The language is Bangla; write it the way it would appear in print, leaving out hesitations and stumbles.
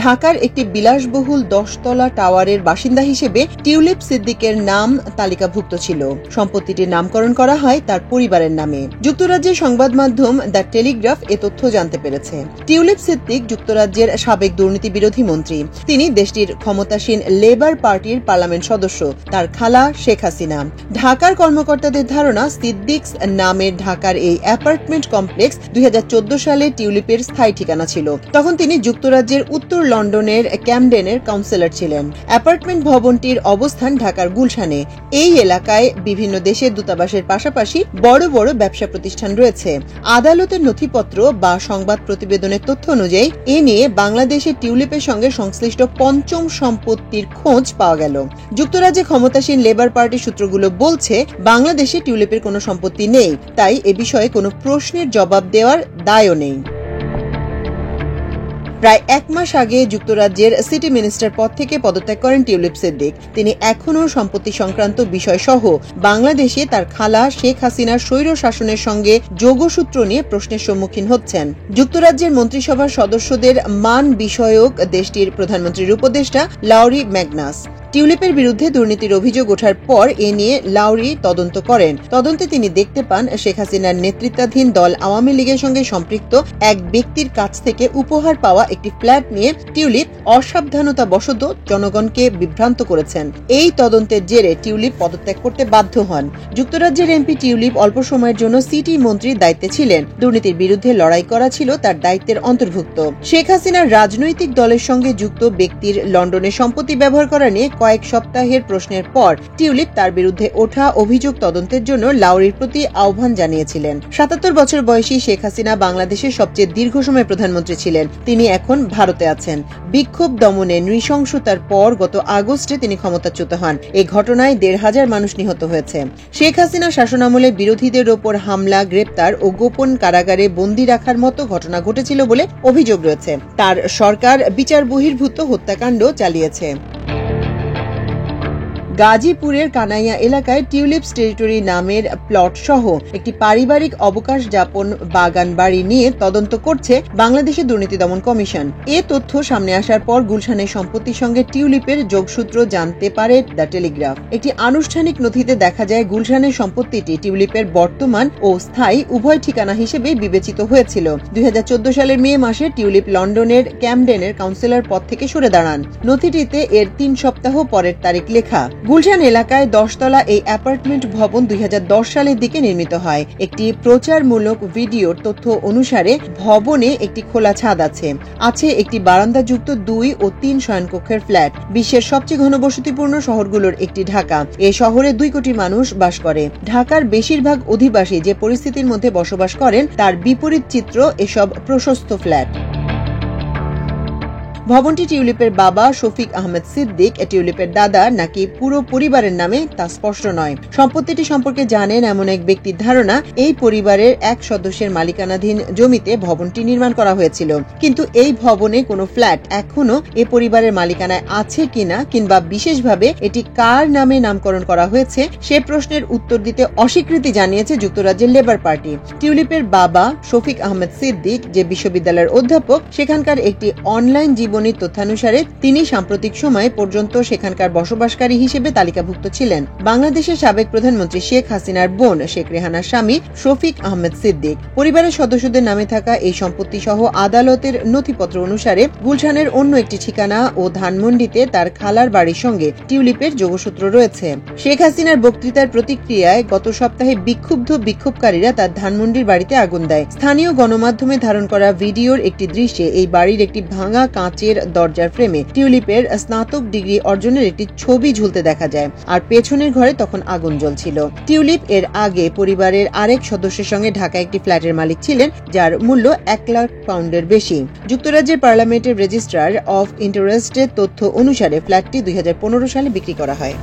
ঢাকার একটি বিলাসবহুল 10 তলা টাওয়ারের বাসিন্দা হিসেবে টিউলিপ সিদ্দিকের নাম তালিকাভুক্ত ছিল। সম্পত্তিটির নামকরণ করা হয় তার পরিবারের নামে। যুক্তরাজ্যের সংবাদ মাধ্যম দ্য টেলিগ্রাফ এ তথ্য জানতে পেরেছে। টিউলিপ সিদ্দিক যুক্তরাজ্যের সাবেক দুর্নীতি বিরোধী মন্ত্রী। তিনি দেশটির ক্ষমতাসীন লেবার পার্টির পার্লামেন্ট সদস্য। তার খালা শেখ হাসিনা। ঢাকার কর্মকর্তাদের ধারণা, সিদ্দিকস নামের ঢাকার এই অ্যাপার্টমেন্ট কমপ্লেক্স 2014 সালে টিউলিপের স্থায়ী ঠিকানা ছিল। তখন তিনি যুক্তরাজ্যের উত্তর লন্ডনের ক্যামডেনের কাউন্সিলর ছিলেন। অ্যাপার্টমেন্ট ভবনটির অবস্থান ঢাকার গুলশানে। এই এলাকায় বিভিন্ন দেশের দূতাবাসের পাশাপাশি বড় বড় ব্যবসা প্রতিষ্ঠান রয়েছে। আদালতের নথিপত্র বা সংবাদ প্রতিবেদনের তথ্য অনুযায়ী এ নিয়ে বাংলাদেশের টিউলিপের সঙ্গে সংশ্লিষ্ট পঞ্চম সম্পত্তির খোঁজ পাওয়া গেল। যুক্তরাজ্যে ক্ষমতাসীন লেবার পার্টির সূত্রগুলো বলছে, বাংলাদেশে টিউলিপের কোনো সম্পত্তি নেই, তাই এ বিষয়ে কোনো প্রশ্নের জবাব দেওয়ার দায়ও নেই। প্রায় 1 মাস আগে যুক্তরাজ্যের সিটি মিনিস্টার পদ থেকে পদত্যাগ করেন টিউলিপ সিদ্দিক। তিনি এখনও সম্পত্তি সংক্রান্ত বিষয় সহ বাংলাদেশে তার খালা শেখ হাসিনার স্বৈর শাসনের সঙ্গে যোগসূত্র নিয়ে প্রশ্নের সম্মুখীন হচ্ছেন। যুক্তরাজ্যের মন্ত্রিসভার সদস্যদের মান বিষয়ক দেশটির প্রধানমন্ত্রীর উপদেষ্টা লাউরি ম্যাগনাস টিউলিপের বিরুদ্ধে দুর্নীতির অভিযোগ ওঠার পর এ নিয়ে লাউরি তদন্ত করেন। তদন্তে তিনি দেখতে পান, শেখ হাসিনার নেতৃত্বাধীন দল আওয়ামী লীগের সঙ্গে সম্পৃক্ত এক ব্যক্তির কাছ থেকে উপহার পাওয়া একটি ফ্ল্যাট নিয়ে টিউলিপ অসাবধানতাবশত জনগণকে বিভ্রান্ত করেছেন। এই তদন্তের জেরে টিউলিপ পদত্যাগ করতে বাধ্য হন। যুক্তরাজ্যের এমপি টিউলিপ অল্প সময়ের জন্য সিটি মন্ত্রীর দায়িত্বে ছিলেন। দুর্নীতির বিরুদ্ধে লড়াই করা ছিল তার দায়িত্বের অন্তর্ভুক্ত। শেখ হাসিনার রাজনৈতিক দলের সঙ্গে যুক্ত ব্যক্তির লন্ডনে সম্পত্তি ব্যবহার করা নিয়ে কয়েক সপ্তাহের প্রশ্নের পর টিউলিপ তার বিরুদ্ধে ওঠা অভিযোগ তদন্তের জন্য লাউরির প্রতি আহ্বান জানিয়েছিলেন। 77 বছর বয়সী শেখ হাসিনা বাংলাদেশের সবচেয়ে দীর্ঘ সময় প্রধানমন্ত্রী ছিলেন। তিনি এখন ভারতে আছেন। বিক্ষোভ দমনে নৃশংসতার পর গত আগস্টে তিনি ক্ষমতাচ্যুত হন। এই ঘটনায় 1,500 মানুষ নিহত হয়েছে। শেখ হাসিনা শাসনামলে বিরোধীদের ওপর হামলা, গ্রেপ্তার ও গোপন কারাগারে বন্দী রাখার মতো ঘটনা ঘটেছিল বলে অভিযোগ রয়েছে। তার সরকার বিচার বহির্ভূত হত্যাকাণ্ড চালিয়েছে। গাজীপুরের কানাইয়া এলাকায় টিউলিপস টেরিটরি নামের প্লট সহ একটি পারিবারিক অবকাশ যাপন বাগান বাড়ি নিয়ে তদন্ত করছে বাংলাদেশের দুর্নীতি দমন কমিশন। এ তথ্য সামনে আসার পর গুলশানের সম্পত্তির সঙ্গে টিউলিপের যোগসূত্র জানতে পারে দ্য টেলিগ্রাফ। একটি আনুষ্ঠানিক নথিতে দেখা যায়, গুলশানের সম্পত্তিটি টিউলিপের বর্তমান ও স্থায়ী উভয় ঠিকানা হিসেবে বিবেচিত হয়েছিল। 2014 সালের মে মাসে টিউলিপ লন্ডনের ক্যামডেনের কাউন্সিলর পদ থেকে সরে দাঁড়ান। নথিটিতে এর 3 সপ্তাহ পরের তারিখ লেখা। গুলশান এলাকায় 10 তলা এই অ্যাপার্টমেন্ট ভবন 2010 সালের দিকে নির্মিত হয়। একটি প্রচারমূলক ভিডিওর তথ্য অনুসারে ভবনে একটি খোলা ছাদ আছে। একটি বারান্দাযুক্ত 2 ও 3 শয়নকক্ষের ফ্ল্যাট। বিশ্বের সবচেয়ে ঘনবসতিপূর্ণ শহরগুলোর একটি ঢাকা। এ শহরে 2 কোটি মানুষ বাস করে। ঢাকার বেশিরভাগ অধিবাসী যে পরিস্থিতির মধ্যে বসবাস করেন তার বিপরীত চিত্র এসব প্রশস্ত ফ্ল্যাট। ভবনটি টিউলিপের বাবা শফিক আহমেদ সিদ্দিক, টিউলিপের দাদা নাকি পুরো পরিবারের নামে তা স্পষ্ট নয়। সম্পত্তিটি সম্পর্কে জানেন এমন এক ব্যক্তির ধারণা, এই পরিবারের এক সদস্যের মালিকানাধীন জমিতে ভবনটি নির্মাণ করা হয়েছিল। কিন্তু এই ভবনে কোনো ফ্ল্যাট এখনো এ পরিবারের মালিকানায় আছে কিনা কিংবা বিশেষভাবে এটি কার নামে নামকরণ করা হয়েছে সে প্রশ্নের উত্তর দিতে অস্বীকৃতি জানিয়েছে যুক্তরাজ্যের লেবার পার্টি। টিউলিপের বাবা শফিক আহমেদ সিদ্দিক যে বিশ্ববিদ্যালয়ের অধ্যাপক, সেখানকার একটি অনলাইন জীবনীর তথ্যানুসারে তিনি সাম্প্রতিক সময় পর্যন্ত সেখানকার বসবাসকারী হিসেবে তালিকাভুক্ত ছিলেন। বাংলাদেশের সাবেক প্রধানমন্ত্রী শেখ হাসিনার বোন শেখ রেহানার স্বামী শফিক আহমেদ সিদ্দিক। পরিবারের সদস্যদের নামে থাকা এই সম্পত্তি সহ আদালতের নথিপত্র অনুসারে গুলশানের অন্য একটি ঠিকানা ও ধানমন্ডিতে তার খালার বাড়ির সঙ্গে টিউলিপের যোগসূত্র রয়েছে। শেখ হাসিনার বক্তৃতার প্রতিক্রিয়ায় গত সপ্তাহে বিক্ষোভকারীরা তার ধানমন্ডির বাড়িতে আগুন দেয়। স্থানীয় গণমাধ্যমে ধারণ করা ভিডিওর একটি দৃশ্যে এই বাড়ির একটি ভাঙা কাঁচের দরজার ফ্রেমে টিউলিপের স্নাতক ডিগ্রি অর্জনের একটি ছবি ঝুলতে দেখা যায়। আর পেছনের ঘরে তখন আগুন জ্বলছিল। টিউলিপ এর আগে পরিবারের আরেক সদস্যের সঙ্গে ঢাকায় একটি ফ্ল্যাটের মালিক ছিলেন, যার মূল্য 1 লাখ পাউন্ডের বেশি। যুক্তরাজ্যের পার্লামেন্টের রেজিস্ট্রার অফ ইন্টারেস্টের তথ্য অনুসারে ফ্ল্যাটটি 2015 সালে বিক্রি করা হয়।